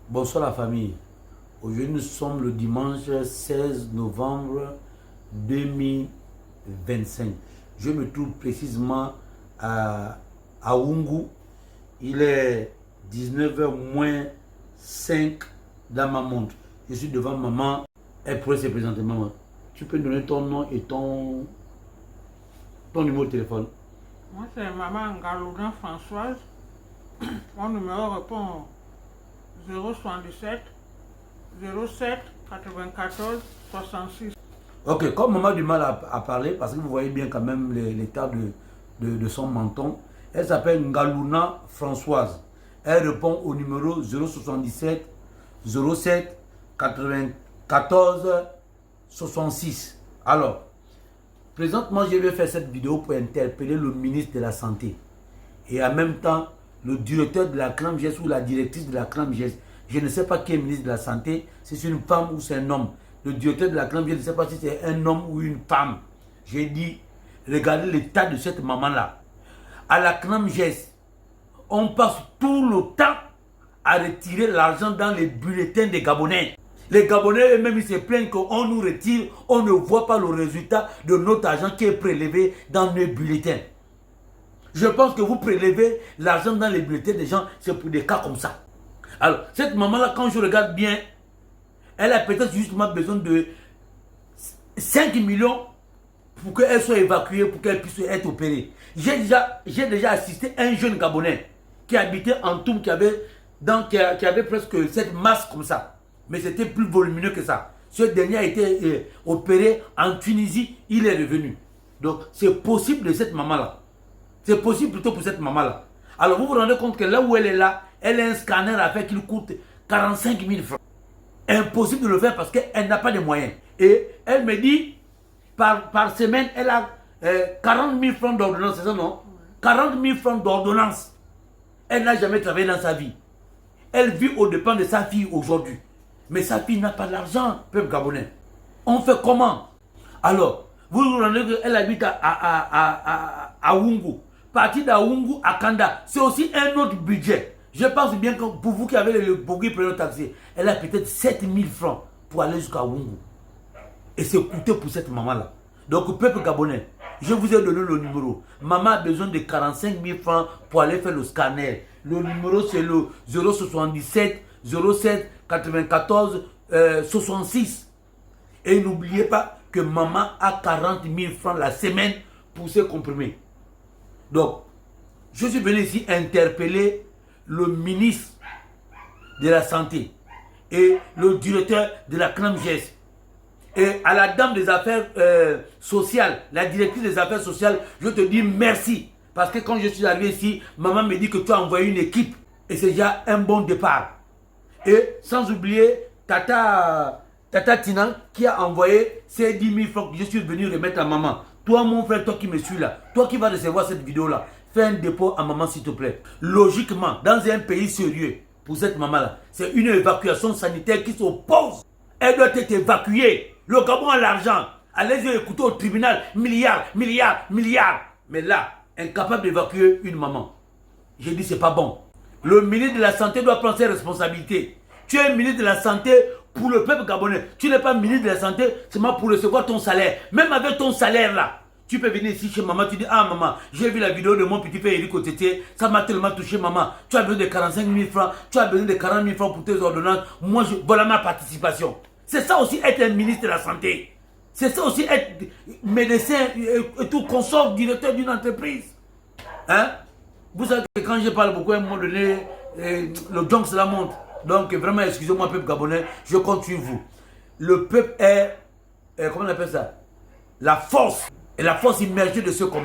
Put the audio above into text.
Bonsoir la famille. Aujourd'hui nous sommes le dimanche 16 novembre 2025. Je me trouve précisément à Wungu. Il est 19h moins 5 dans ma montre. Je suis devant maman. Elle pourrait se présenter, maman. Tu peux donner ton nom et ton numéro de téléphone. Moi c'est maman Ngalouna Françoise. Mon numéro répond 077 07 94 66. Ok, comme maman a du mal à parler, parce que vous voyez bien quand même l'état de son menton, elle s'appelle Ngalouna Françoise. Elle répond au numéro 077 07 94 66. Alors, présentement, je vais faire cette vidéo pour interpeller le ministre de la Santé et en même temps le directeur de la CNAMGES ou la directrice de la CNAMGES. Je ne sais pas qui est ministre de la Santé, si c'est une femme ou c'est un homme. Le directeur de la CNAMGES, je ne sais pas si c'est un homme ou une femme. J'ai dit, regardez l'état de cette maman-là. À la CNAMGES, on passe tout le temps à retirer l'argent dans les bulletins des Gabonais. Les Gabonais eux-mêmes, ils se plaignent qu'on nous retire, on ne voit pas le résultat de notre argent qui est prélevé dans nos bulletins. Je pense que vous prélevez l'argent dans les bulletins des gens, c'est pour des cas comme ça. Alors, cette maman-là, quand je regarde bien, elle a peut-être justement besoin de 5 millions pour qu'elle soit évacuée, pour qu'elle puisse être opérée. J'ai déjà assisté à un jeune Gabonais qui habitait en Toum, qui avait presque cette masse comme ça. Mais c'était plus volumineux que ça. Ce dernier a été opéré en Tunisie, il est revenu. Donc, c'est possible de cette maman-là. C'est possible plutôt pour cette maman-là. Alors, vous vous rendez compte que là où elle est là, elle a un scanner à faire qui lui coûte 45 000 francs. Impossible de le faire parce qu'elle n'a pas de moyens. Et elle me dit, par semaine, elle a 40 000 francs d'ordonnance, c'est ça non? 40 000 francs d'ordonnance. Elle n'a jamais travaillé dans sa vie. Elle vit aux dépens de sa fille aujourd'hui. Mais sa fille n'a pas d'argent, peuple gabonais. On fait comment? Alors, vous vous rendez compte qu'elle habite à Wungu. Partir d'Awungu à Kanda, c'est aussi un autre budget. Je pense bien que pour vous qui avez le Bourgui preneur taxi, elle a peut-être 7 000 francs pour aller jusqu'à Wungu. Et c'est coûteux pour cette maman-là. Donc, peuple gabonais, je vous ai donné le numéro. Maman a besoin de 45 000 francs pour aller faire le scanner. Le numéro, c'est le 077 07 94 66. Et n'oubliez pas que maman a 40 000 francs la semaine pour se comprimer. Donc, je suis venu ici interpeller le ministre de la Santé et le directeur de la CNAMGES. Et à la dame des affaires sociales, la directrice des affaires sociales, je te dis merci. Parce que quand je suis arrivé ici, maman me dit que tu as envoyé une équipe. Et c'est déjà un bon départ. Et sans oublier Tata Tinan qui a envoyé ces 10 000 francs que je suis venu remettre à maman. Toi mon frère, toi qui me suis là, toi qui vas recevoir cette vidéo là, fais un dépôt à maman s'il te plaît. Logiquement, dans un pays sérieux, pour cette maman là, c'est une évacuation sanitaire qui s'oppose. Elle doit être évacuée. Le Gabon a l'argent. Allez-y écouter au tribunal, milliards, milliards, milliards. Mais là, incapable d'évacuer une maman. J'ai dit c'est pas bon. Le ministre de la Santé doit prendre ses responsabilités. Tu es ministre de la Santé pour le peuple gabonais. Tu n'es pas ministre de la Santé seulement pour recevoir ton salaire. Même avec ton salaire là, tu peux venir ici chez maman, tu dis ah maman, j'ai vu la vidéo de mon petit frère Eric Otete, ça m'a tellement touché maman. Tu as besoin de 45 000 francs, tu as besoin de 40 000 francs pour tes ordonnances. Moi, voilà ma participation. C'est ça aussi être un ministre de la Santé. C'est ça aussi être médecin et tout, consort, directeur d'une entreprise. Hein? Vous savez que quand je parle beaucoup, à un moment donné, le junk cela monte. Donc vraiment, excusez-moi, peuple gabonais, je compte sur vous. Le peuple est, comment on appelle ça? La force. Et la force immergée de ce combat.